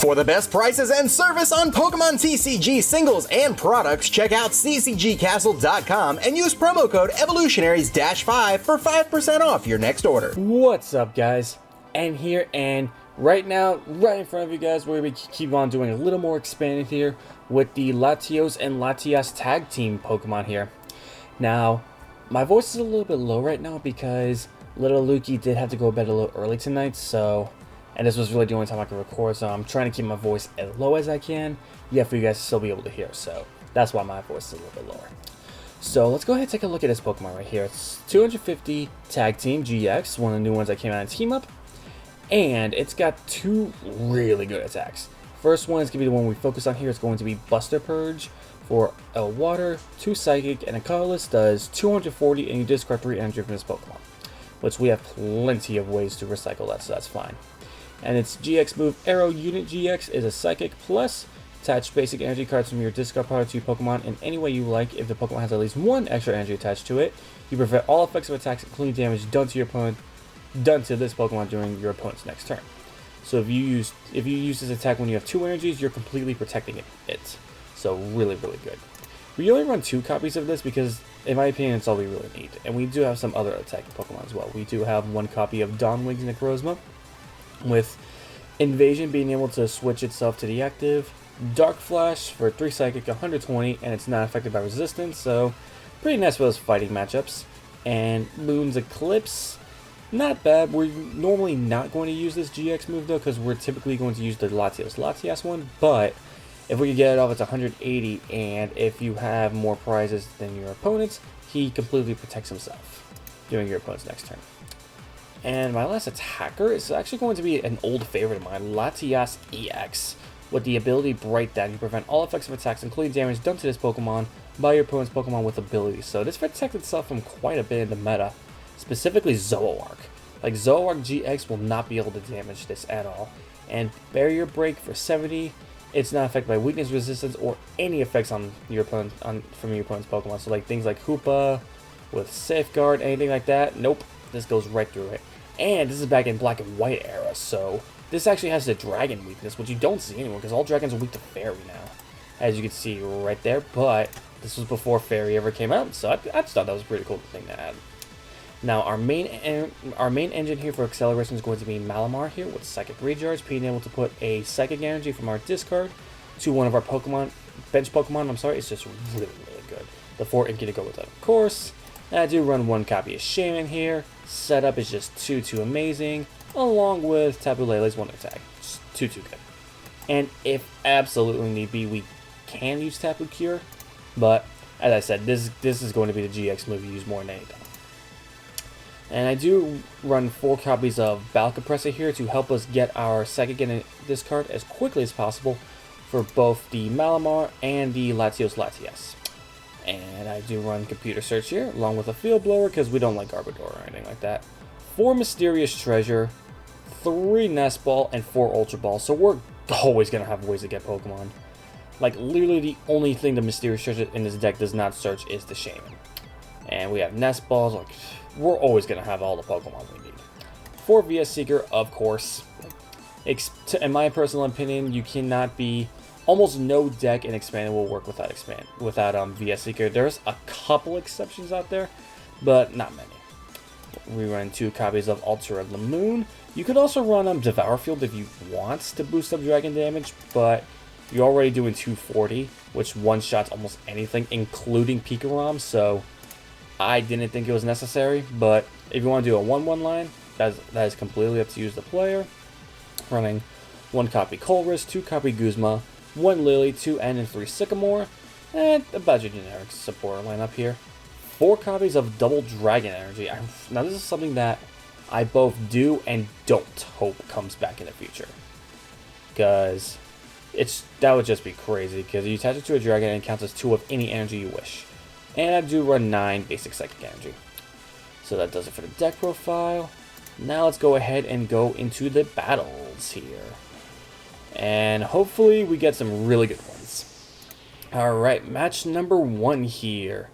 For the best prices and service on Pokemon TCG singles and products, check out ccgcastle.com and use promo code Evolutionaries-5 for 5% off your next order. What's up, guys? And here, and right now, right in front of you guys, we're going to keep on doing a little more expanding here with the Latios and Latias tag team Pokemon here. Now, my voice is a little bit low right now because little Lukey did have to go to bed a little early tonight, and this was really the only time I could record, so I'm trying to keep my voice as low as I can, yet for you guys to still be able to hear, so that's why my voice is a little bit lower. So let's go ahead and take a look at this Pokemon right here. It's 250 Tag Team GX, one of the new ones that came out in Team Up, and it's got two really good attacks. First one is going to be the one we focus on here. It's going to be Buster Purge for a Water, 2 Psychic, and a Colorless. Does 240, and you discard 3 energy from this Pokemon, which we have plenty of ways to recycle that, so that's fine. And its GX move, Arrow Unit GX, is a Psychic plus. Attach basic energy cards from your discard pile to Pokemon in any way you like. If the Pokemon has at least 1 extra energy attached to it, you prevent all effects of attacks, including damage done to your opponent, done to this Pokemon during your opponent's next turn. So if you use this attack when you have 2 energies, you're completely protecting it. So really, really good. We only run 2 copies of this because, in my opinion, it's all we really need. And we do have some other attacking Pokemon as well. We do have 1 copy of Dawnwing's Necrozma, with Invasion being able to switch itself to the active, Dark Flash for 3 Psychic, 120, and it's not affected by resistance, so pretty nice for those fighting matchups. And Moon's Eclipse, not bad. We're normally not going to use this GX move though, because we're typically going to use the Latios Latias one, but if we could get it off, it's 180, and if you have more prizes than your opponents, he completely protects himself during your opponent's next turn. And my last attacker is actually going to be an old favorite of mine, Latias EX. With the ability Bright Dagger, you prevent all effects of attacks, including damage done to this Pokemon, by your opponent's Pokemon with abilities. So this protects itself from quite a bit in the meta, specifically Zoroark. Like, Zoroark GX will not be able to damage this at all. And Barrier Break for 70, it's not affected by weakness, resistance, or any effects on your opponent, from your opponent's Pokemon. So like things like Hoopa, with Safeguard, anything like that, nope. This goes right through it. And this is back in Black and White era, so this actually has the Dragon weakness, which you don't see anymore, because all dragons are weak to Fairy now, as you can see right there. But this was before Fairy ever came out, so I just thought that was a pretty cool thing to add. Now, our main engine here for acceleration is going to be Malamar here with Psychic Recharge, being able to put a Psychic Energy from our discard to one of our bench Pokemon. It's just really, really good. The 4 Inky to go with that, of course. And I do run 1 copy of Shaman here. Setup is just too amazing, along with Tapu Lele's 1 attack. Just too good. And if absolutely need be, we can use Tapu Cure, but as I said, this is going to be the GX move you use more than anything. And I do run 4 copies of Balcapressa here to help us get our Psychic in this card as quickly as possible for both the Malamar and the Latios Latias. And I do run Computer Search here, along with a Field Blower, because we don't like Garbodor or anything like that. 4 Mysterious Treasure, 3 Nest Ball, and 4 Ultra Ball. So we're always going to have ways to get Pokemon. Like, literally the only thing the Mysterious Treasure in this deck does not search is the Shaman. And we have Nest Balls. Like, we're always going to have all the Pokemon we need. 4 VS Seeker, of course. In my personal opinion, you cannot be... Almost no deck in Expanded will work without VS Seeker. There's a couple exceptions out there, but not many. We run 2 copies of Altar of the Moon. You could also run Devour Field if you want to boost up Dragon damage, but you're already doing 240, which one-shots almost anything, including Pikarom, so I didn't think it was necessary. But if you want to do a 1-1 line, that is completely up to you as the player. Running 1 copy Colress, 2 copy Guzma, 1 Lily, 2 N, and 3 Sycamore, and a bunch of generic support lineup here. 4 copies of Double Dragon Energy. Now this is something that I both do and don't hope comes back in the future, because that would just be crazy, because you attach it to a dragon and it counts as 2 of any energy you wish. And I do run 9 basic Psychic Energy. So that does it for the deck profile. Now let's go ahead and go into the battles here. And hopefully we get some really good ones. Alright, match number 1 here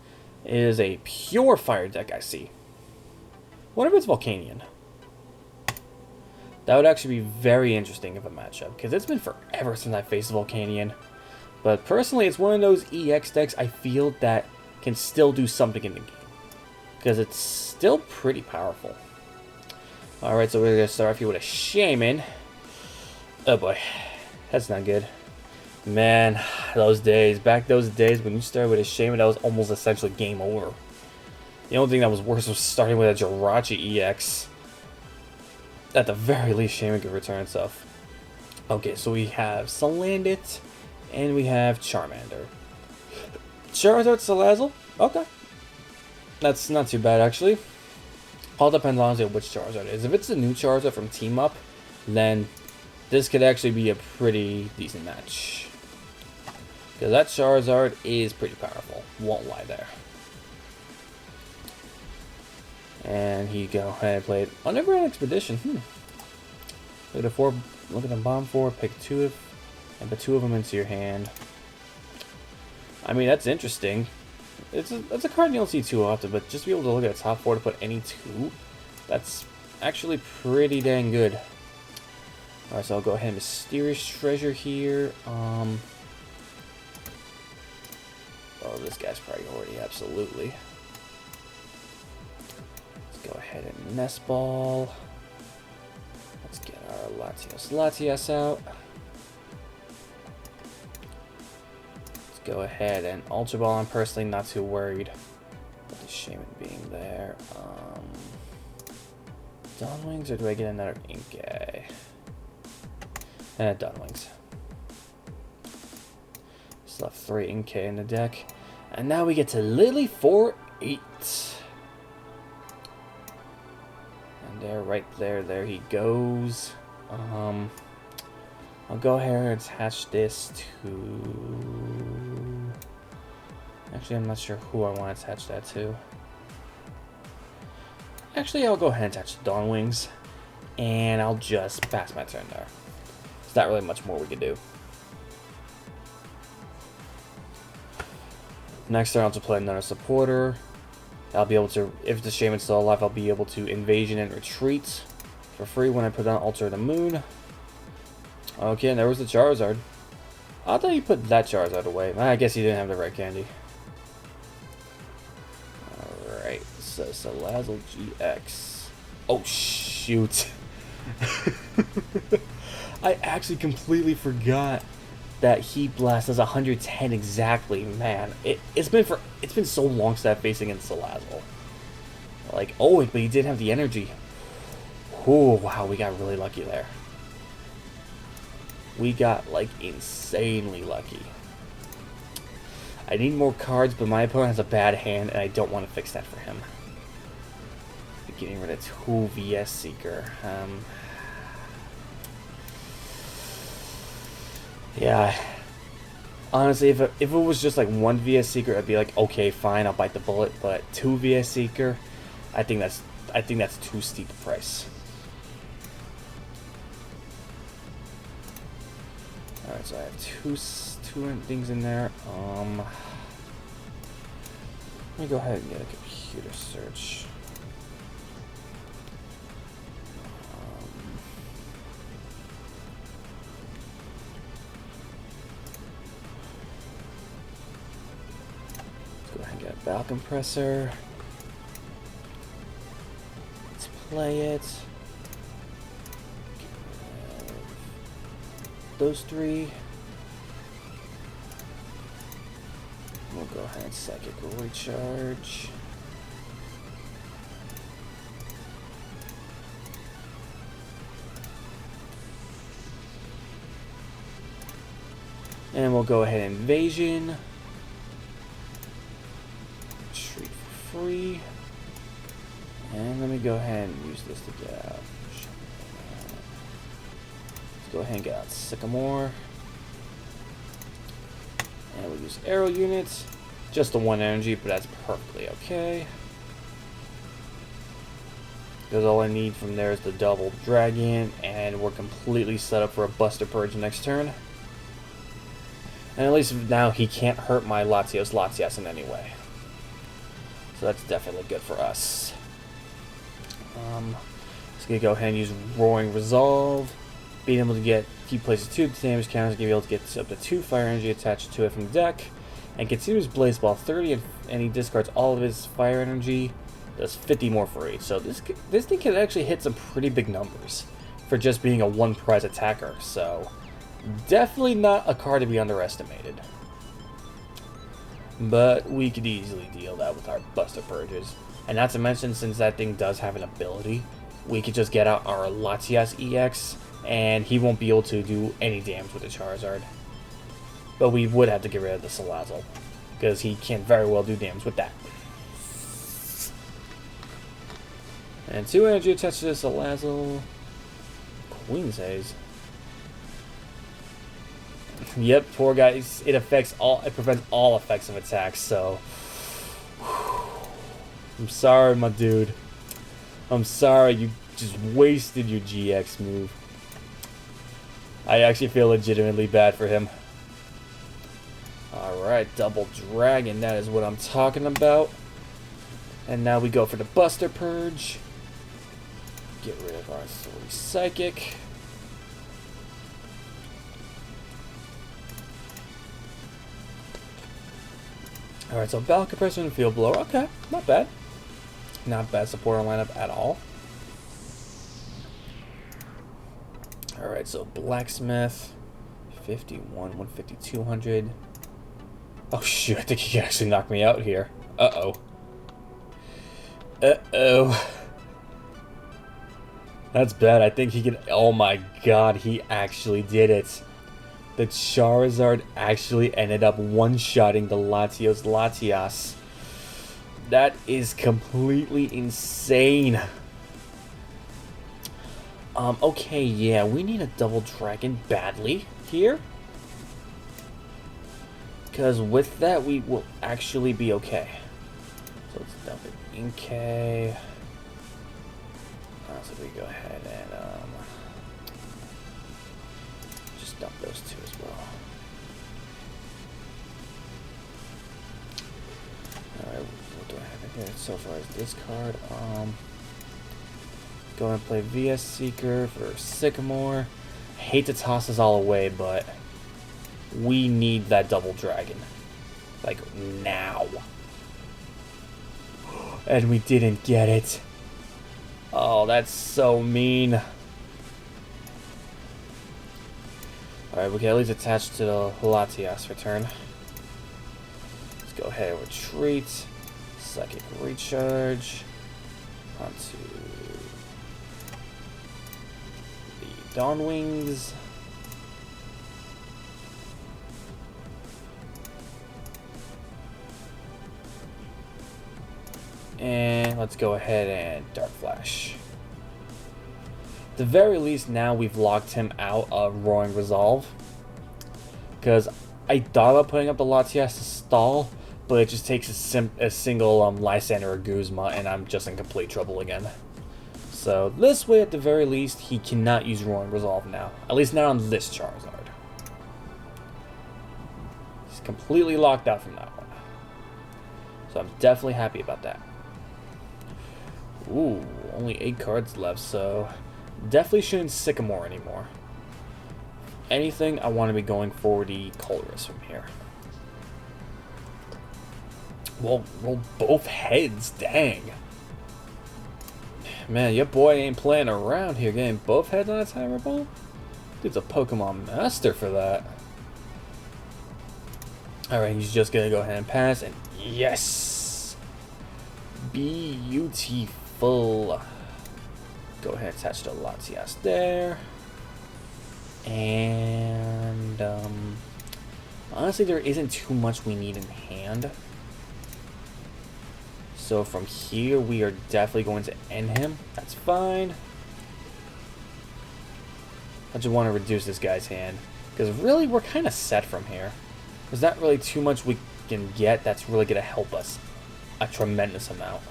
is a pure fire deck, I see. What if it's Volcanion? That would actually be very interesting of a matchup, because it's been forever since I faced Volcanion. But personally, it's one of those EX decks I feel that can still do something in the game, because it's still pretty powerful. Alright, so we're going to start off here with a Shaman. Oh boy, that's not good. Man, those days, those days when you started with a Shaman, that was almost essentially game over. The only thing that was worse was starting with a Jirachi EX. At the very least, Shaman could return itself. Okay, so we have Salandit, and we have Charmander. Charizard, Salazzle? Okay. That's not too bad, actually. All depends on which Charizard it is. If it's a new Charizard from Team Up, then this could actually be a pretty decent match. Because that Charizard is pretty powerful. Won't lie there. And he go ahead and play it. Underground Expedition. Look at the bottom four. Pick two and put two of them into your hand. I mean, that's interesting. That's a card you don't see too often, but just to be able to look at the top four to put any two, that's actually pretty dang good. Alright, so I'll go ahead and Mysterious Treasure here. Oh, this guy's priority, absolutely. Let's go ahead and Nest Ball. Let's get our Latios Latias out. Let's go ahead and Ultra Ball. I'm personally not too worried with the Shaman being there. Dawn Wings, or do I get another Inkay? Dawn Wings. Still have 3 Inkay in the deck. And now we get to Lily for 8. And there he goes. I'll go ahead and attach this to... Actually, I'm not sure who I want to attach that to. Actually, I'll go ahead and attach the Dawn Wings. And I'll just pass my turn there. There's not really much more we can do. Next turn, I'll just play another supporter. I'll be able to, if the Shaman's still alive, I'll be able to Invasion and Retreat for free when I put on Altar of the Moon. Okay, and there was the Charizard. I thought you put that Charizard away. I guess he didn't have the right candy. Alright, so Salazzle GX. Oh, shoot. I actually completely forgot that Heat Blast does 110 exactly. Man, it's been so long since I've faced against Salazzle. Like, oh, but he did have the energy. Oh, wow, we got really lucky there. We got, like, insanely lucky. I need more cards, but my opponent has a bad hand, and I don't want to fix that for him. Getting rid of 2 VS Seeker. Yeah. Honestly, if it was just like 1 VS Seeker, I'd be like, okay, fine, I'll bite the bullet. But 2 VS Seeker, I think that's too steep a price. Alright, so I have two things in there. Let me go ahead and get a computer search. Let's go ahead and get a Bowel Compressor. Let's play it. Those 3. We'll go ahead and Psychic Recharge. And we'll go ahead and Invasion. Retreat for free. And let me go ahead and use this to get out. Go ahead and get out Sycamore. And we'll use Arrow Units. Just the 1 energy, but that's perfectly okay. Because all I need from there is the double Dragon, and we're completely set up for a Buster Purge next turn. And at least now he can't hurt my Latios Latias in any way. So that's definitely good for us. He's going to go ahead and use Roaring Resolve. Being able to get key places 2 damage counters, going to be able to get up to 2 fire energy attached to it from the deck. And continues Blaze Ball 30, and he discards all of his fire energy. Does 50 more for each. So this thing can actually hit some pretty big numbers for just being a 1 prize attacker. So definitely not a card to be underestimated. But we could easily deal that with our Buster Purges. And not to mention, since that thing does have an ability, we could just get out our Latias EX, and he won't be able to do any damage with the Charizard. But we would have to get rid of the Salazzle, because he can very well do damage with that. And 2 energy attached to the Salazzle. Queen's Haze. Yep, poor guy. It prevents all effects of attacks, so I'm sorry, my dude. I'm sorry, you just wasted your GX move. I actually feel legitimately bad for him. Alright, Double Dragon, that is what I'm talking about. And now we go for the Buster Purge. Get rid of our 3 Psychic. Alright, so Bell Compressor and Field Blower. Okay, not bad. Not bad supporter lineup at all. Alright, so Blacksmith. 51, 150, 200. Oh shoot, I think he can actually knock me out here. Uh-oh. Uh-oh. That's bad. I think he can... Oh my god, he actually did it. The Charizard actually ended up one-shotting the Latios Latias. That is completely insane. Okay, yeah, we need a Double Dragon badly here. Because with that, we will actually be okay. So let's dump it in K. So we go ahead and just dump those 2 as well. Alright, what do I have in here so far as this card? Go and play VS Seeker for Sycamore. I hate to toss this all away, but we need that Double Dragon. Like, now. And we didn't get it. Oh, that's so mean. Alright, we can at least attach to the Latias for turn. Let's go ahead and retreat. Psychic Recharge. Onto the Dawnwings. And let's go ahead and Dark Flash. At the very least, now we've locked him out of Roaring Resolve. Because I thought about putting up the Latias to stall, but it just takes a single Lysander or Guzma, and I'm just in complete trouble again. So this way, at the very least, he cannot use Roaring Resolve now. At least not on this Charizard. He's completely locked out from that one. So I'm definitely happy about that. Ooh, only 8 cards left, so definitely shouldn't Sycamore anymore. Anything, I want to be going for the Colress from here. Well, roll both heads, dang. Man, your boy ain't playing around here, getting both heads on a timer ball? Dude's a Pokemon master for that. Alright, he's just gonna go ahead and pass, and yes! Beautiful. Go ahead and attach the Latias there. And, honestly, there isn't too much we need in hand. So from here, we are definitely going to end him. That's fine. I just want to reduce this guy's hand. Because really, we're kind of set from here. There's not really too much we can get that's really going to help us a tremendous amount.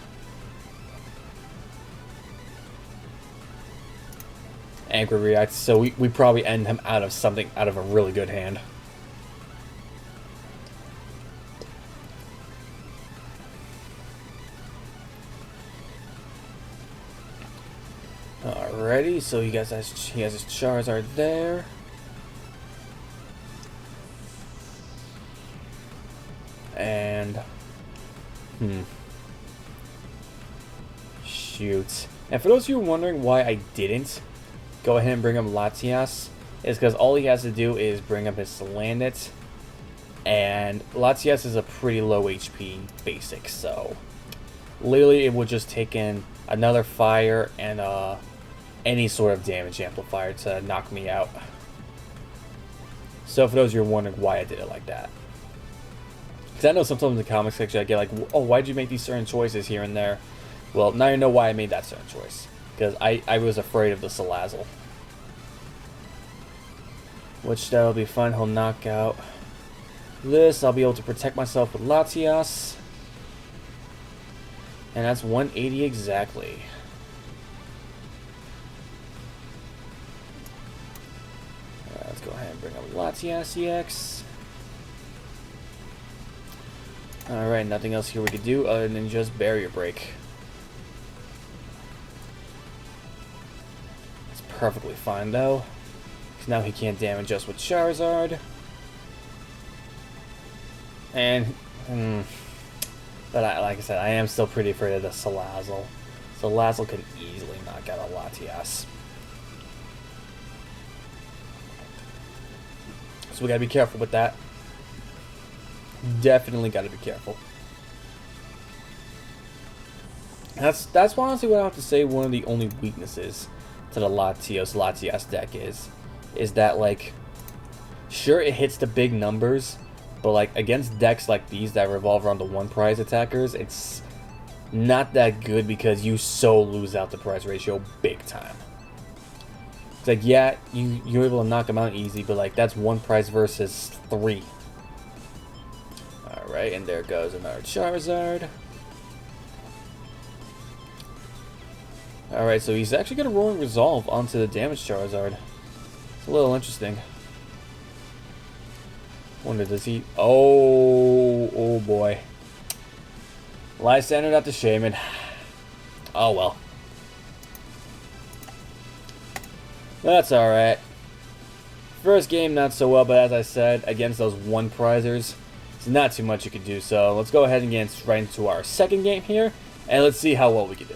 Angry reacts, so we probably end him out of a really good hand. Alrighty, so he has his Charizard there. And shoot. And for those of you wondering why I didn't go ahead and bring up Latias, is because all he has to do is bring up his Salandit, and Latias is a pretty low HP basic, so literally it would just take in another fire and any sort of damage amplifier to knock me out. So for those of you wondering why I did it like that, because I know sometimes in the comic section I get like, oh, why'd you make these certain choices here and there? Well, now you know why I made that certain choice, because I was afraid of the Salazzle. Which that'll be fun. He'll knock out this. I'll be able to protect myself with Latias. And that's 180 exactly. Alright, let's go ahead and bring up Latias EX. Alright, nothing else here we could do other than just Barrier Break. It's perfectly fine though. Now he can't damage us with Charizard. And, but like I said, I am still pretty afraid of the Salazzle. Salazzle can easily knock out a Latias. So we gotta be careful with that. Definitely gotta be careful. That's honestly what I have to say one of the only weaknesses to the Latios Latias deck is that, like, sure, it hits the big numbers, but like against decks like these that revolve around the one prize attackers, it's not that good because you so lose out the prize ratio big time. It's like, yeah, you're able to knock them out easy, but like that's one prize versus 3. Alright, and there goes another Charizard. Alright, so he's actually going to Rolling Resolve onto the damaged Charizard. It's a little interesting. Wonder, does he... Oh boy. Lysander, not the Shaman. Oh well. That's alright. First game, not so well, but as I said, against those one prizers, it's not too much you can do. So let's go ahead and get right into our second game here, and let's see how well we can do.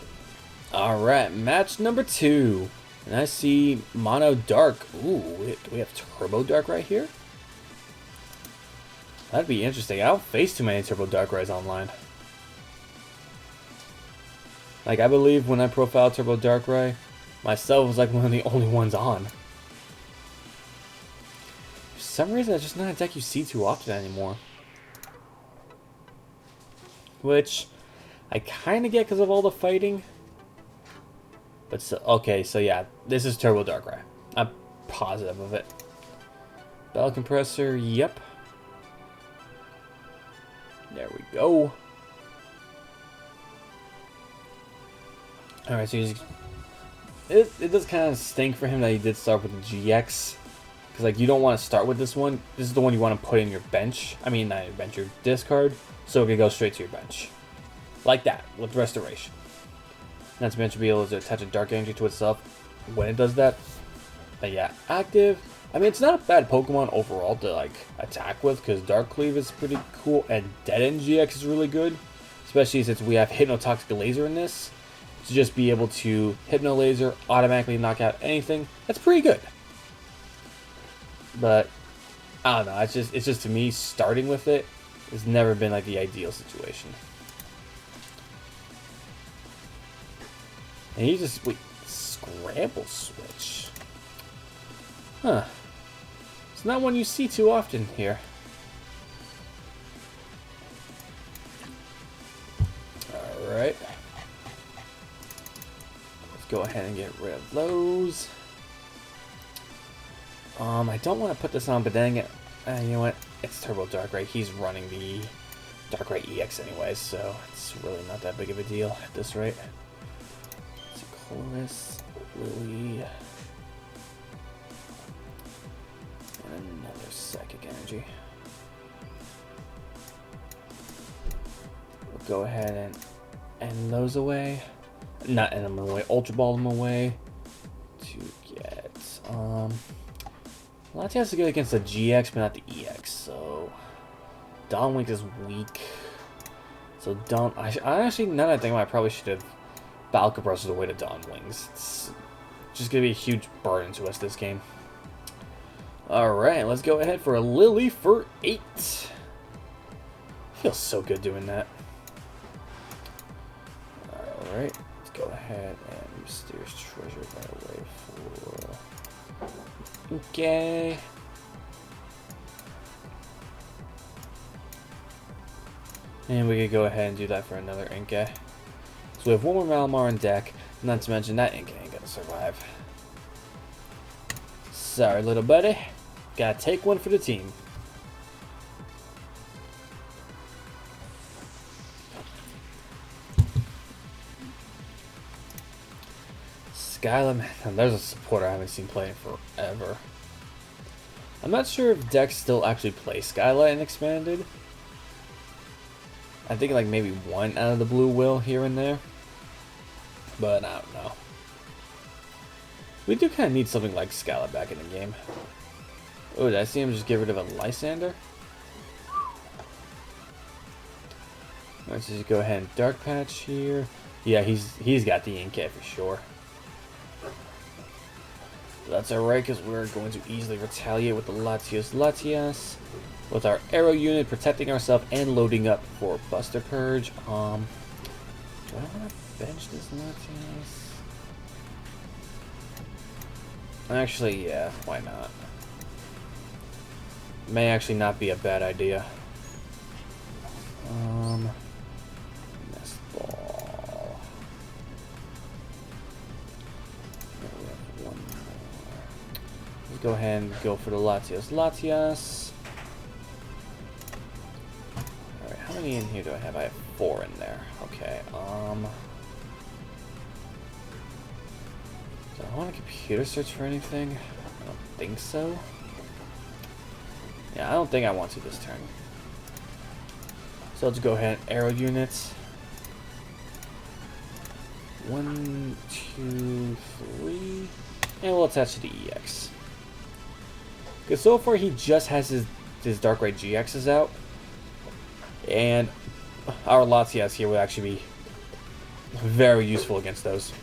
Alright, match number 2. And I see Mono Dark. Ooh, do we have Turbo Dark right here? That'd be interesting. I don't face too many Turbo Darkrai's online. Like, I believe when I profiled Turbo Darkrai, myself was like one of the only ones on. For some reason, it's just not a deck you see too often anymore. Which I kind of get because of all the fighting. But so, okay, so yeah, this is Turbo Darkrai. I'm positive of it. Bell Compressor, yep. There we go. Alright, so it does kind of stink for him that he did start with the GX. Because, like, you don't want to start with this one. This is the one you want to put in your bench. I mean, not your bench, your discard. So it can go straight to your bench. Like that, with Restoration. Not to mention be able to attach a Dark Energy to itself when it does that. But yeah, active. I mean, it's not a bad Pokemon overall to, like, attack with, because Dark Cleave is pretty cool, and Dead End GX is really good. Especially since we have Hypnotoxic Laser in this. To just be able to Hypno Laser, automatically knock out anything. That's pretty good. But, I don't know, it's just to me, starting with it has never been, like, the ideal situation. And he just, wait, Scramble Switch. Huh. It's not one you see too often here. Alright. Let's go ahead and get rid of those. I don't want to put this on, but dang it. You know what? It's Turbo Darkrai. He's running the Darkrai EX anyways, so it's really not that big of a deal at this rate. Chorus, Lily, and another Psychic Energy. We'll go ahead and end those away. Not end them away, Ultra Ball them away. Latias is good against the GX, but not the EX. So Dawn Wink is weak. So Dawn, I actually, now that I think about it, I probably should have Balka Brush away to Dawn Wings. It's just gonna be a huge burden to us this game. All right, let's go ahead for a Lily for 8. Feels so good doing that. All right, let's go ahead and Mysterious Treasure that away for. Okay. And we could go ahead and do that for another Inkay. So we have one more Malamar in deck, not to mention that Inkay ain't gonna survive. Sorry, little buddy. Gotta take one for the team. Skyla, man, there's a supporter I haven't seen play in forever. I'm not sure if decks still actually play Skyla in Expanded. I think like maybe one out of the blue will here and there. But I don't know. We do kind of need something like Skyla back in the game. Oh, did I see him just get rid of a Lysander? Let's just go ahead and Dark Patch here. Yeah, he's got the Inkay for sure. That's alright, because we're going to easily retaliate with the Latios Latias. With our arrow unit protecting ourselves and loading up for Buster Purge. Do I want to bench this Latias? Actually, yeah, why not? May actually not be a bad idea. Nest Ball. We have one more. Let's go ahead and go for the Latios Latias. Alright, how many in here do I have? I have 4 in there. Okay, do I want to computer search for anything? I don't think so. Yeah, I don't think I want to this turn. So let's go ahead and arrow units. 1, 2, 3. And we'll attach to the EX. Because so far he just has his Darkrai GXs out. And our Latias here would actually be very useful against those.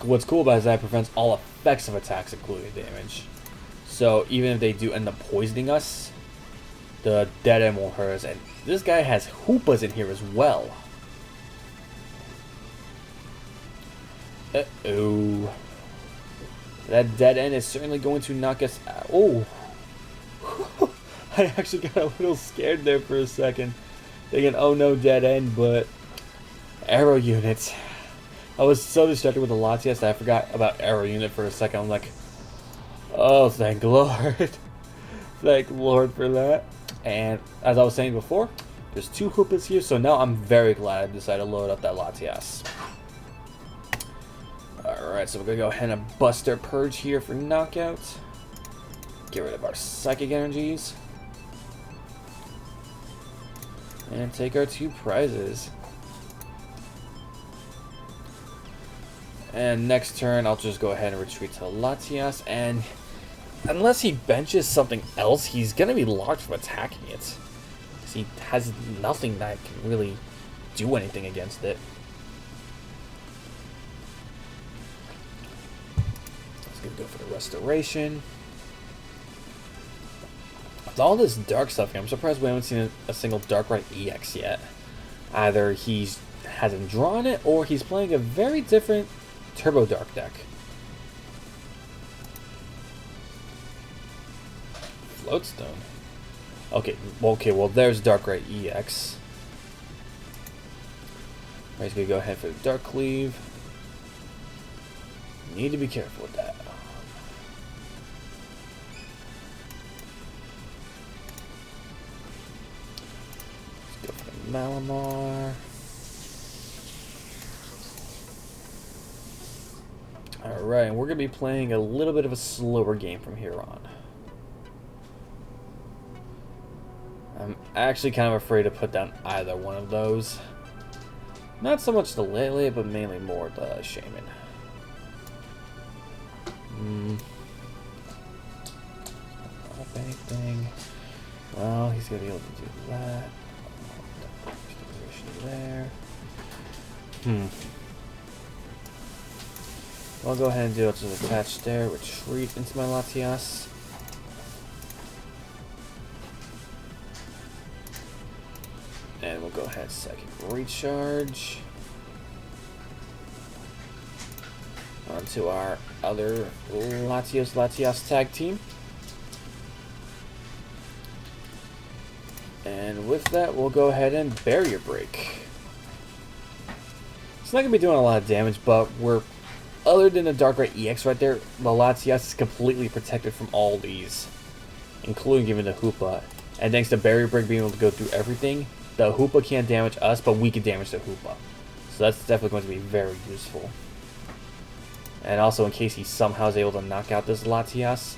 What's cool about it is that it prevents all effects of attacks, including damage. So even if they do end up poisoning us, the dead end won't hurt us. And this guy has Hoopas in here as well. Uh-oh. That dead end is certainly going to knock us out. Oh! I actually got a little scared there for a second. Thinking, oh no, dead end, but arrow units. I was so distracted with the Latias that I forgot about arrow unit for a second. I'm like, oh, thank Lord. Thank Lord for that. And as I was saying before, there's 2 Hoopas here, so now I'm very glad I decided to load up that Latias. Alright, so we're going to go ahead and Buster Purge here for knockout. Get rid of our Psychic Energies. And take our 2 prizes. And next turn, I'll just go ahead and retreat to Latias. And unless he benches something else, he's going to be locked from attacking it. Because he has nothing that can really do anything against it. Let's go for the Restoration. With all this dark stuff here, I'm surprised we haven't seen a single Darkrai EX yet. Either he hasn't drawn it, or he's playing a very different Turbo Dark deck. Floatstone. Okay, well there's Darkrai EX. He's gonna go ahead for the Dark Cleave. Need to be careful with that. Let's go for the Malamar. Alright, we're going to be playing a little bit of a slower game from here on. I'm actually kind of afraid to put down either one of those. Not so much the Lele, but mainly more the Shaman. Not anything. Well, he's gonna be able to do that. There. I'll go ahead and do it. Just attach there. Retreat into my Latias. And we'll go ahead second recharge. Onto our other Latios Latias tag team. And with that, we'll go ahead and barrier break. It's not going to be doing a lot of damage, but other than the Darkrai EX right there, the Latias is completely protected from all these, including even the Hoopa. And thanks to barrier break being able to go through everything, the Hoopa can't damage us, but we can damage the Hoopa. So that's definitely going to be very useful. And also, in case he somehow is able to knock out this Latias,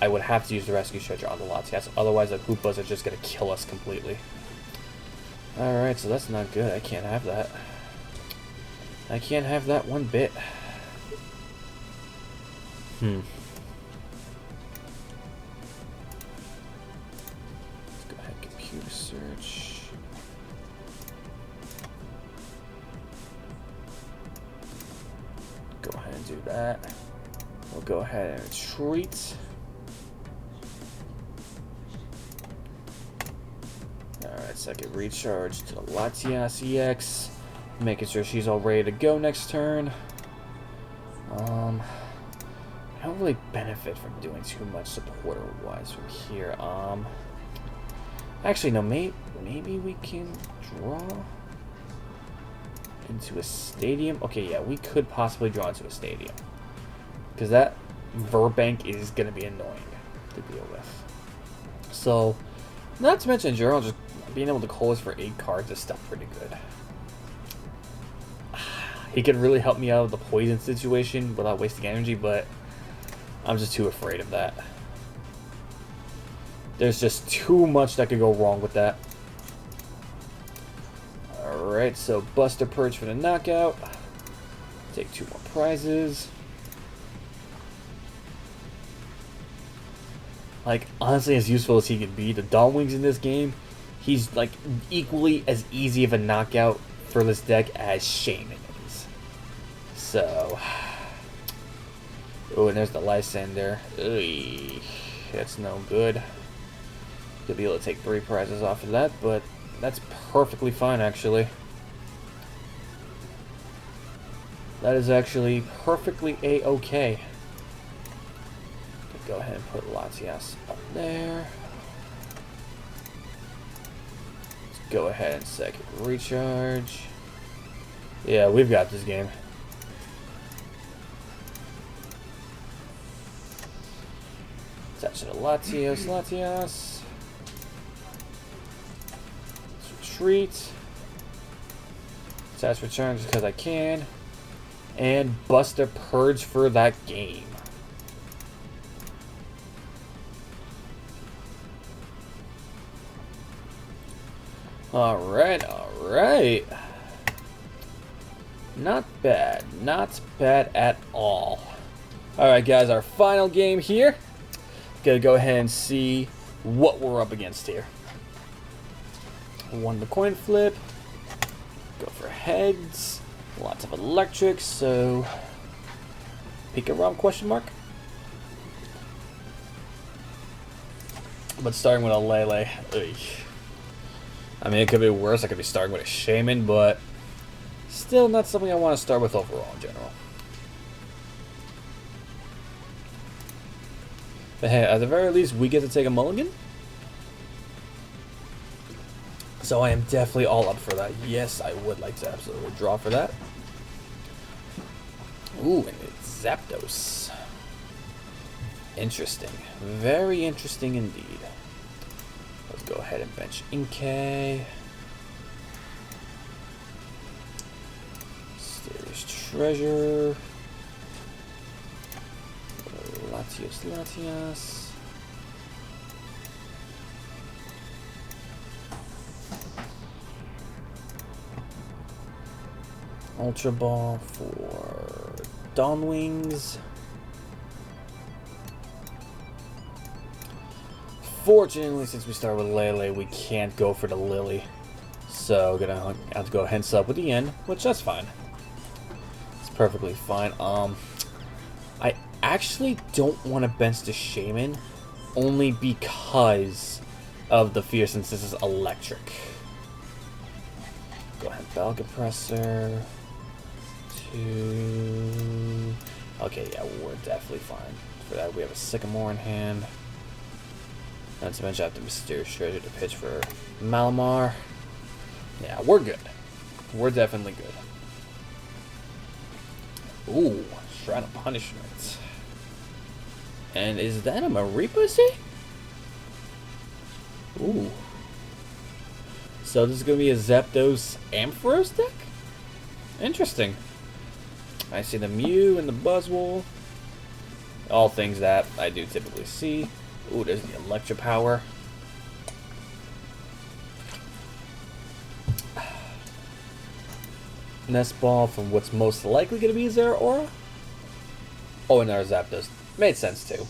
I would have to use the rescue stretcher on the Latias, otherwise the Hoopas are just going to kill us completely. Alright, so that's not good. I can't have that. I can't have that one bit. Let's go ahead and computer search. Go ahead and do that. We'll go ahead and retreat. Alright, second recharge to the Latias EX. Making sure she's all ready to go next turn. I don't really benefit from doing too much supporter-wise from here. Actually, no, maybe we can draw into a stadium. Okay, yeah, we could possibly draw into a stadium. Because that Verbank is going to be annoying to deal with. So, not to mention in general, just being able to close for 8 cards is still pretty good. He could really help me out of the poison situation without wasting energy, but I'm just too afraid of that. There's just too much that could go wrong with that. Alright, so Buster Purge for the knockout. Take 2 more prizes. Like, honestly, as useful as he can be, the Dawn Wings in this game, he's like equally as easy of a knockout for this deck as Shaman is. So, oh, and there's the Lysander. Ugh, that's no good. You'll be able to take 3 prizes off of that, but that's perfectly fine, actually. That is actually perfectly a-okay. Go ahead and put Latias up there. Let's go ahead and second recharge. Yeah, we've got this game. Attach to the Latios Latias. Let's retreat. Attach return just because I can. And bust a purge for that game. Alright, alright. Not bad. Not bad at all. Alright, guys, our final game here. Gonna go ahead and see what we're up against here. Won the coin flip. Go for heads. Lots of electrics, so Pika-Rom question mark. But starting with a Lele. Ugh. I mean, it could be worse. I could be starting with a Shaman, but still not something I want to start with overall in general. But hey, at the very least, we get to take a mulligan. So I am definitely all up for that. Yes, I would like to absolutely draw for that. Ooh, and it's Zapdos. Interesting. Very interesting indeed. Let's go ahead and bench Inkay. Mysterious Treasure. Latios Latias. Ultra Ball for Dawn Wings. Unfortunately, since we start with Lele, we can't go for the Lily. So, gonna have to go ahead and sub with the N, which that's fine. It's perfectly fine. I actually don't want to bench the Shaman, only because of the fear since this is electric. Go ahead, Bell Compressor. 2. Okay, yeah, we're definitely fine. For that, we have a Sycamore in hand. Not to mention I have the Mysterious Treasure to pitch for Malamar. Yeah, we're good. We're definitely good. Ooh, Shrine of Punishment. And is that a Mariposa? Ooh. So this is going to be a Zapdos Ampharos deck? Interesting. I see the Mew and the Buzzwole. All things that I do typically see. Ooh, there's the Electropower. Nest Ball from what's most likely going to be Zeraora. Oh, and there's Zapdos. Made sense too.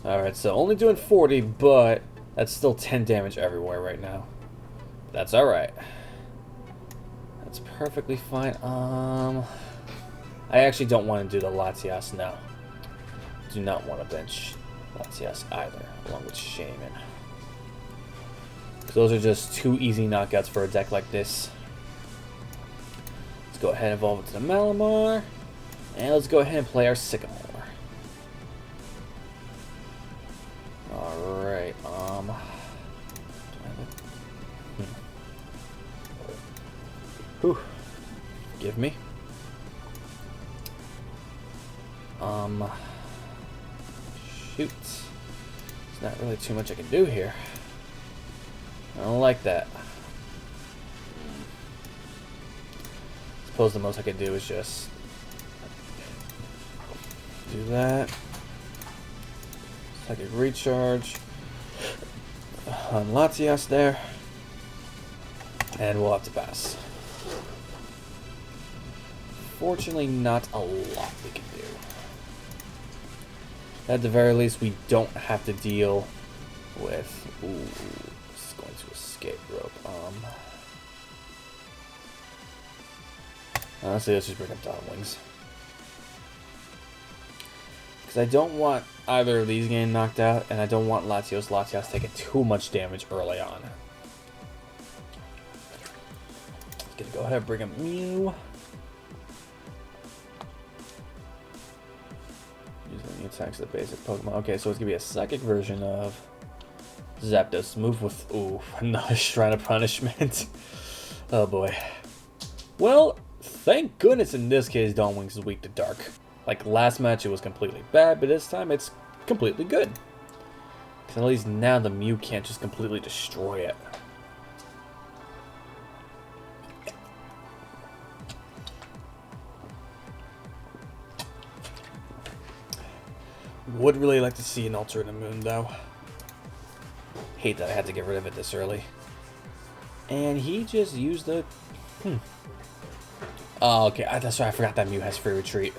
Alright, so only doing 40, but that's still 10 damage everywhere right now. That's alright. That's perfectly fine. I actually don't want to do the Latias now. Do not want to bench Latias either, along with Shaman. Those are just two easy knockouts for a deck like this. Let's go ahead and evolve it to the Malamar. And let's go ahead and play our Sycamore. Alright, Whew. Give me. Shoot. There's not really too much I can do here. I don't like that. Suppose the most I can do is just do that. Second recharge on Latias there. And we'll have to pass. Fortunately, not a lot we can do. At the very least, we don't have to deal with... Ooh, this is going to escape rope. Honestly, let's just bring up Dawn Wings. Because I don't want either of these getting knocked out, and I don't want Latios Latias taking too much damage early on. Gonna go ahead and bring up Mew. Using the attacks of the basic Pokemon. Okay, so it's gonna be a psychic version of Zapdos. Move with another Shrine of Punishment. Oh boy. Well, thank goodness in this case Dawn Wings is weak to dark. Like last match it was completely bad, but this time it's completely good. Because at least now the Mew can't just completely destroy it. Would really like to see an Alter in the Moon, though. Hate that I had to get rid of it this early. And he just used the... Oh, okay. That's right. I forgot that Mew has free retreat.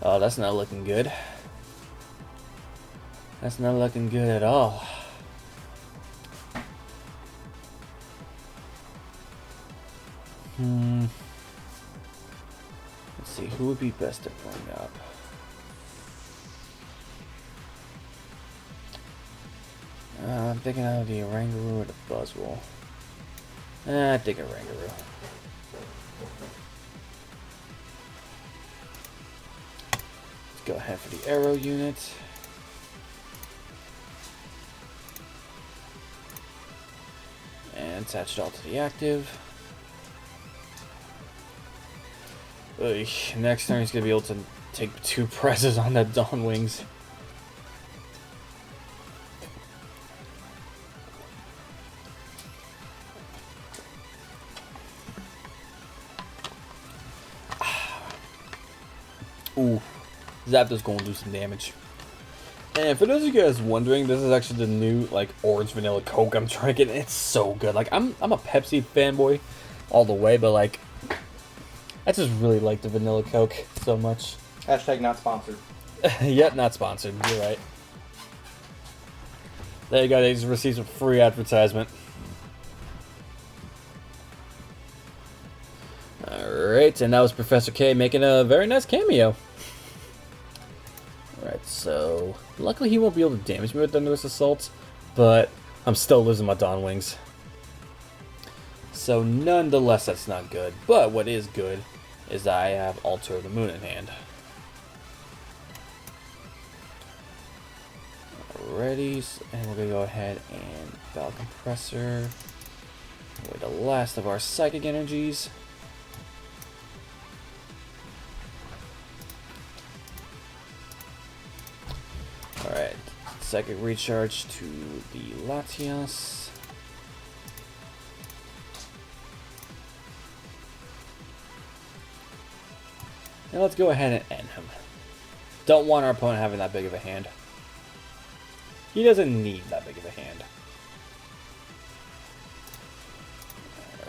Oh, that's not looking good. That's not looking good at all. Let's see. Who would be best to bring up? I'm thinking of the Oranguru or the Buzzwole. I think Oranguru. Let's go ahead for the Arrow unit. And attach it all to the active. Next turn he's going to be able to take 2 presses on that Dawn Wings. Ooh, Zapdos going to do some damage. And for those of you guys wondering, this is actually the new like orange vanilla Coke I'm drinking. It's so good. Like I'm a Pepsi fanboy all the way, but like I just really like the vanilla Coke so much. Hashtag not sponsored. Yet not sponsored. You're right. There you go. They just received some free advertisement. Alright, and that was Professor K making a very nice cameo. Alright, so luckily he won't be able to damage me with Thunderous Assault, but I'm still losing my Dawn Wings. So nonetheless, that's not good. But what is good is I have Altar of the Moon in hand. Alrighty, and we're going to go ahead and Bell Compressor with the last of our Psychic Energies. Alright, Psychic Recharge to the Latios. And let's go ahead and end him. Don't want our opponent having that big of a hand. He doesn't need that big of a hand.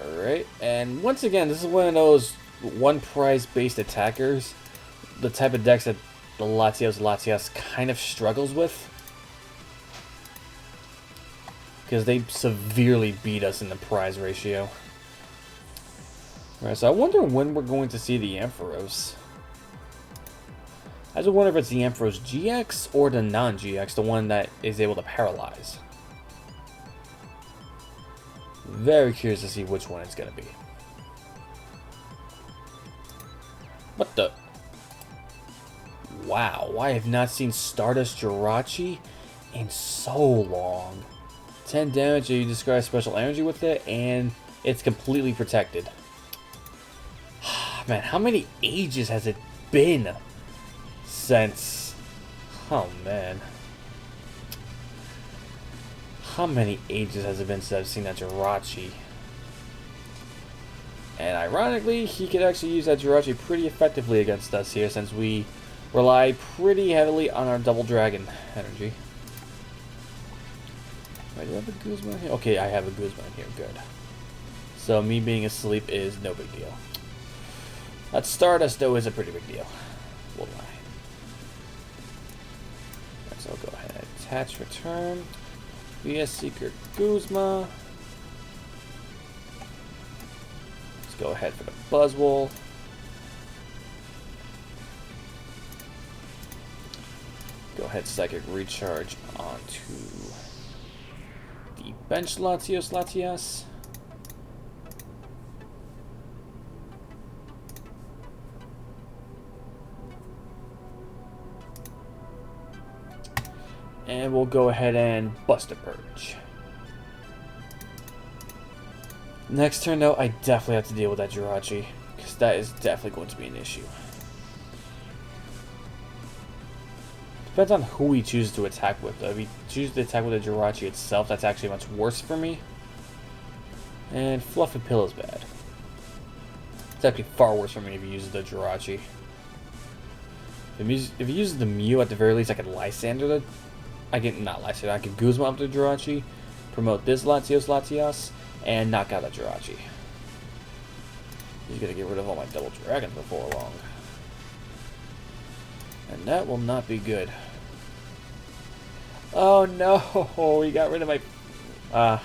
Alright, and once again, this is one of those one prize based attackers. The type of decks that the Latios Latias kind of struggles with. Because they severely beat us in the prize ratio. Alright, so I wonder when we're going to see the Ampharos. I just wonder if it's the Ampharos GX or the non-GX, the one that is able to paralyze. Very curious to see which one it's going to be. What the? Wow, I have not seen Stardust Jirachi in so long. 10 damage, you discard special energy with it, and it's completely protected. Man, how many ages has it been since... Oh, man. How many ages has it been since I've seen that Jirachi? And ironically, he could actually use that Jirachi pretty effectively against us here, since we rely pretty heavily on our Double Dragon energy. Wait, do I have a Guzma here? Okay, I have a Guzma here, good. So me being asleep is no big deal. That Stardust, though, is a pretty big deal. We'll lie. So I'll go ahead and attach return. VS Secret Guzma. Let's go ahead for the Buzzwole. Go ahead, Psychic Recharge onto the bench Latios Latias. And we'll go ahead and bust a Purge. Next turn, though, I definitely have to deal with that Jirachi, because that is definitely going to be an issue. Depends on who he chooses to attack with, though. If he chooses to attack with the Jirachi itself, that's actually much worse for me. And Fluff and Pill is bad. It's actually far worse for me if he uses the Jirachi. If he uses the Mew, at the very least, I could Lysander the... I can Guzma up the Jirachi, promote this Latios Latias, and knock out that Jirachi. He's gonna get rid of all my Double Dragons before long. And that will not be good. Oh no, he got rid of my...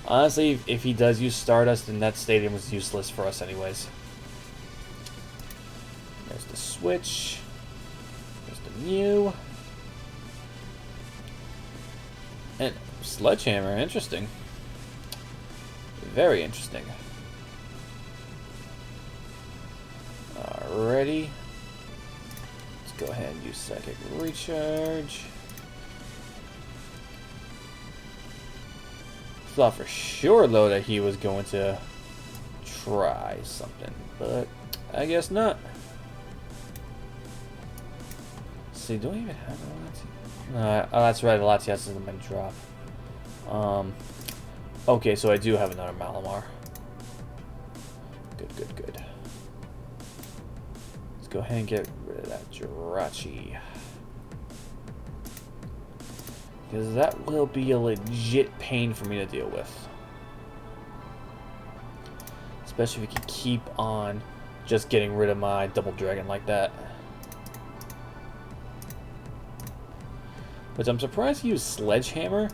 honestly, if he does use Stardust, then that stadium is useless for us anyways. There's the switch. There's the Mew. And Sledgehammer, interesting. Very interesting. Alrighty. Let's go ahead and use Psychic Recharge. Thought for sure, though, that he was going to try something, but I guess not. Let's see, do I even have a Latias? Oh, that's right, the Latias hasn't been dropped. Okay, so I do have another Malamar. Good, good, good. Let's go ahead and get rid of that Jirachi. Because that will be a legit pain for me to deal with. Especially if we can keep on just getting rid of my Double Dragon like that. Which I'm surprised he used Sledgehammer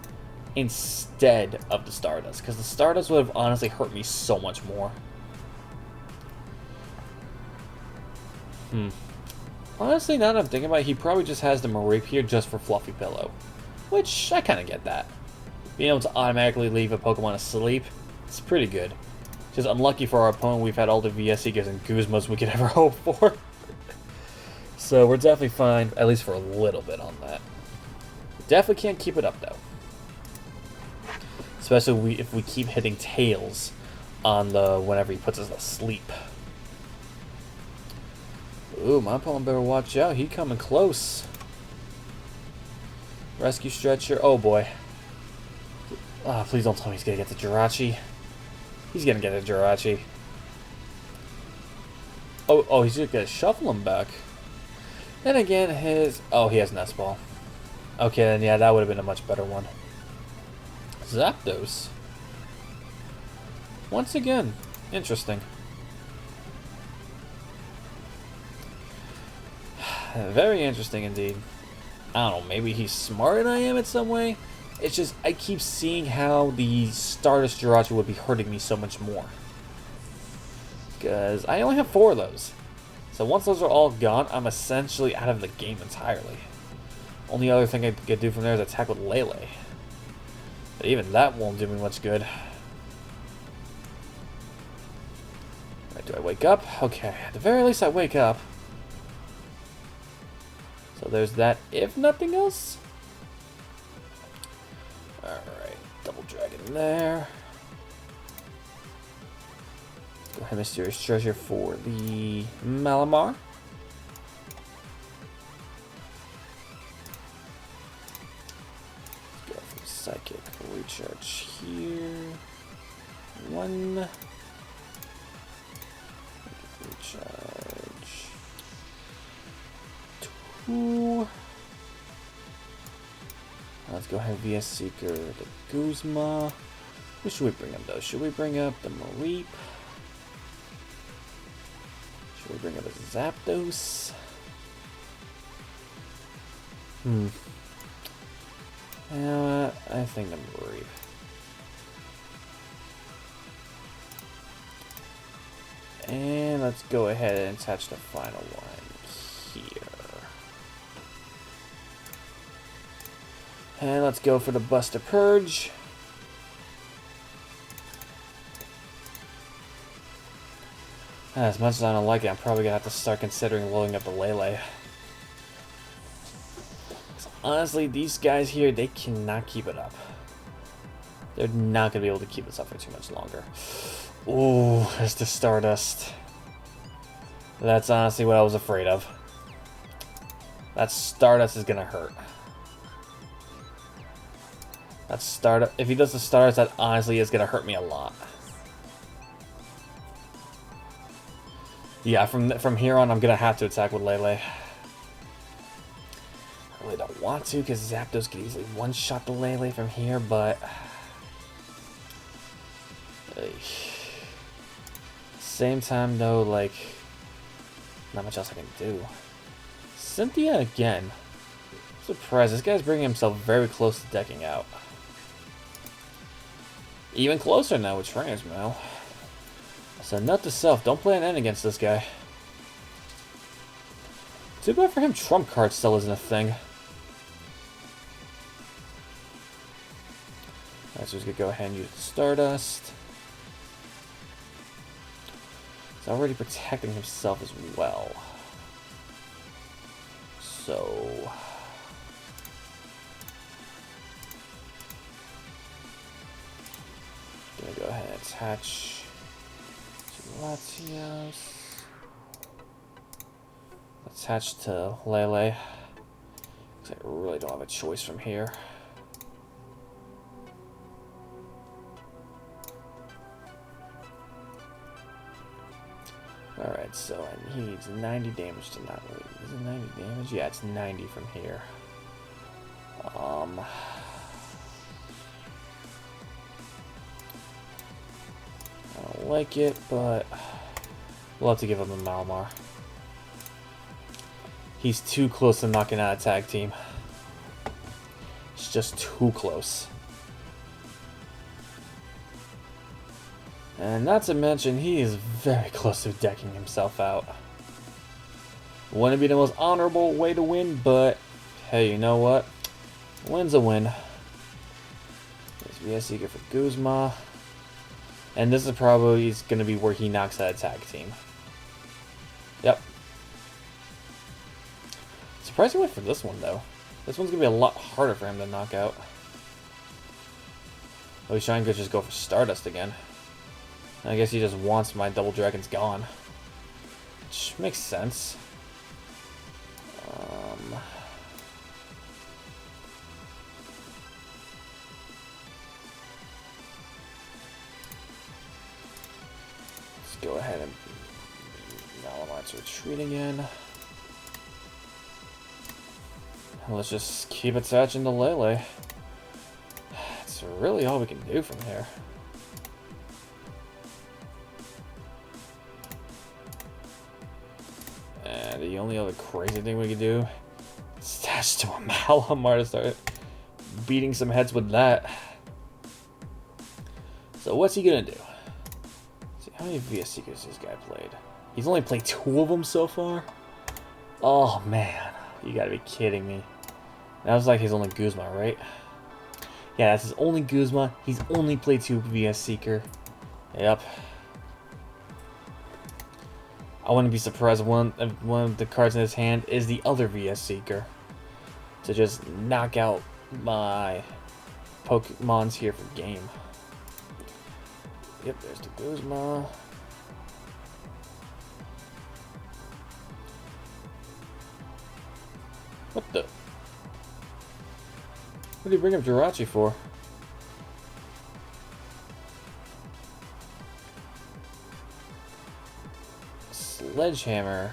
instead of the Stardust, because the Stardust would have honestly hurt me so much more. Honestly, now that I'm thinking about it, he probably just has the Mareep here just for Fluffy Pillow. Which, I kind of get that. Being able to automatically leave a Pokemon asleep, it's pretty good. Just unlucky for our opponent, we've had all the VS Seekers and Guzmas we could ever hope for. So we're definitely fine, at least for a little bit on that. Definitely can't keep it up, though. Especially if we keep hitting tails on the whenever he puts us asleep. Ooh, my opponent better watch out. He coming close. Rescue Stretcher. Oh, boy. Ah, please don't tell me he's going to get the Jirachi. He's going to get a Jirachi. Oh, he's just going to shuffle him back. Then again, his... Oh, he has Nest Ball. Okay, then yeah, that would have been a much better one. Zapdos. Once again, interesting. Very interesting indeed. I don't know, maybe he's smarter than I am in some way. It's just, I keep seeing how the Stardust Jirachi would be hurting me so much more. Because I only have 4 of those. So once those are all gone, I'm essentially out of the game entirely. Only other thing I could do from there is attack with Lele. But even that won't do me much good. Right, do I wake up? Okay, at the very least I wake up. So there's that, if nothing else. Alright, double dragon there. Go ahead, Mysterious Treasure for the Malamar. Go for Psychic Recharge here. 1. Recharge. 2. Let's go ahead, VS Seeker, the Guzma. Who should we bring up though? Should we bring up the Mareep? Should we bring up a Zapdos? I think the Mareep. And let's go ahead and attach the final one here. And let's go for the Buster Purge. As much as I don't like it, I'm probably going to have to start considering loading up the Lele. Honestly, these guys here, they cannot keep it up. They're not going to be able to keep this up for too much longer. Ooh, there's the Stardust. That's honestly what I was afraid of. That Stardust is going to hurt. That Stardust, if he does the Stardust, that honestly is going to hurt me a lot. Yeah, from here on, I'm going to have to attack with Lele. I really don't want to, because Zapdos could easily one-shot the Lele from here, but... Same time, though, like... Not much else I can do. Cynthia again. I'm surprised. This guy's bringing himself very close to decking out. Even closer now with trainers, Mel. So note to self, don't play an N against this guy. Too bad for him, Trump card still isn't a thing. Alright, so he's gonna go ahead and use the Stardust. He's already protecting himself as well. So... Gonna go ahead and attach to Latios. Attach to Lele. Because I really don't have a choice from here. Alright, so he needs 90 damage to not leave. Is it 90 damage? Yeah, it's 90 from here. I don't like it, but we'll have to give him a Malamar. He's too close to knocking out a tag team. just too close. And not to mention, he is very close to decking himself out. Wouldn't be the most honorable way to win, but hey, you know what? Win's a win. There's VS Seeker for Guzma. And this is probably going to be where he knocks out a tag team. Yep. Surprising win for this one, though. This one's going to be a lot harder for him to knock out. Oh, he's trying to just go for Stardust again. I guess he just wants my Double Dragons gone. Which makes sense. Let's go ahead and Malamite's retreat again. Let's just keep attaching the Lele. That's really all we can do from here. And the only other crazy thing we could do is attach to a Malamar to start beating some heads with that. So what's he gonna do? Let's see, how many VS Seekers this guy played? He's only played 2 of them so far? Oh man, you gotta be kidding me. That was like his only Guzma, right? Yeah, that's his only Guzma. He's only played 2 VS Seeker. Yep. I wouldn't be surprised if one of the cards in his hand is the other VS Seeker. To just knock out my Pokemons here for game. Yep, there's the Guzma. What the? What did he bring up Jirachi for? Sledgehammer.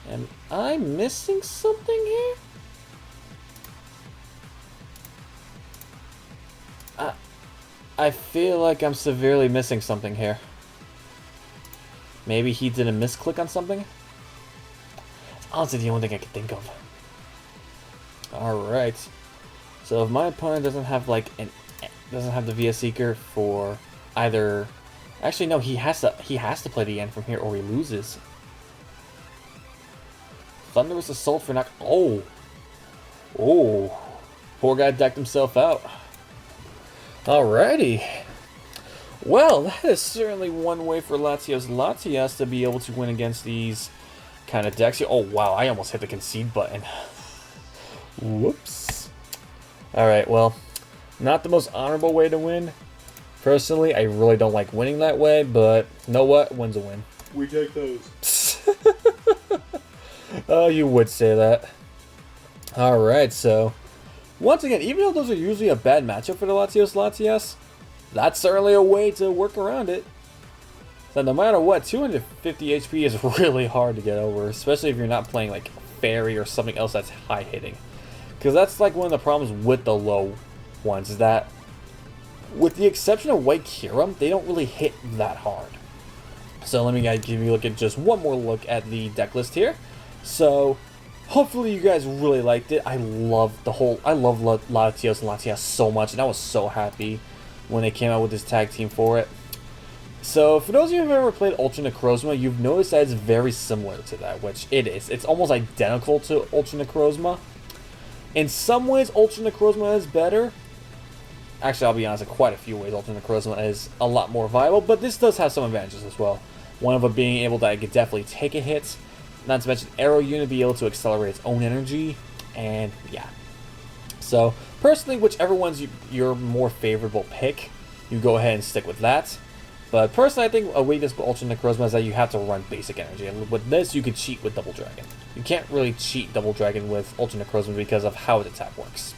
Am I missing something here? I feel like I'm severely missing something here. Maybe he did a misclick on something? It's honestly the only thing I can think of. Alright. So if my opponent doesn't have like doesn't have the VS Seeker for either, actually no, he has to play the end from here or he loses. Thunderous Assault for knock. Oh, poor guy decked himself out. Alrighty. Well, that is certainly one way for Latios Latias to be able to win against these kind of decks. Oh wow, I almost hit the concede button. Whoops. Alright, well, not the most honorable way to win. Personally, I really don't like winning that way, but you know what? Win's a win. We take those. Oh, you would say that. Alright, so once again, even though those are usually a bad matchup for the Latios Latias, that's certainly a way to work around it. So no matter what, 250 HP is really hard to get over, especially if you're not playing like Fairy or something else that's high hitting. Because that's like one of the problems with the low ones, is that with the exception of White Kyurem, they don't really hit that hard. So let me give you a look at just one more look at the deck list here. So hopefully you guys really liked it. I love Latios and Latias so much, and I was so happy when they came out with this tag team for it. So for those of you who have ever played Ultra Necrozma, you've noticed that it's very similar to that, which it is. It's almost identical to Ultra Necrozma. In some ways, Ultra Necrozma is better. Actually, I'll be honest, in quite a few ways, Ultra Necrozma is a lot more viable, but this does have some advantages as well. One of them being able to definitely take a hit, not to mention Arrow Unit be able to accelerate its own energy, and yeah. So, personally, whichever one's your more favorable pick, you go ahead and stick with that. But personally, I think a weakness with Ultra Necrozma is that you have to run basic energy, and with this, you could cheat with Double Dragon. You can't really cheat Double Dragon with Ultra Necrozma because of how its attack works.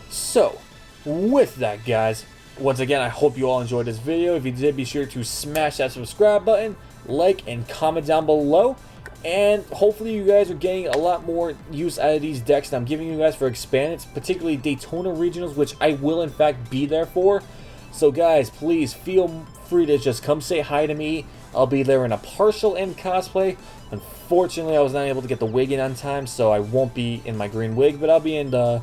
So, with that, guys, once again, I hope you all enjoyed this video. If you did, be sure to smash that subscribe button, like, and comment down below. And hopefully you guys are getting a lot more use out of these decks that I'm giving you guys for expanded, particularly Daytona Regionals, which I will in fact be there for. So guys, please feel free to just come say hi to me. I'll be there in a partial end cosplay. Unfortunately, I was not able to get the wig in on time, so I won't be in my green wig, but I'll be in the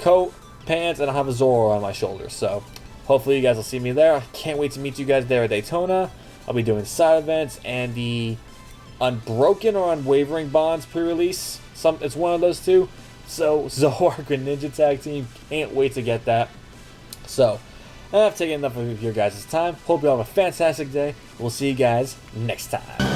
coat, pants, and I'll have a Zoro on my shoulders. So hopefully you guys will see me there. I can't wait to meet you guys there at Daytona. I'll be doing side events and the Unbroken or Unwavering Bonds pre-release. It's one of those two. So Zoark and Ninja Tag Team, can't wait to get that. So I've taken enough of your guys' time. Hope you all have a fantastic day. We'll see you guys next time.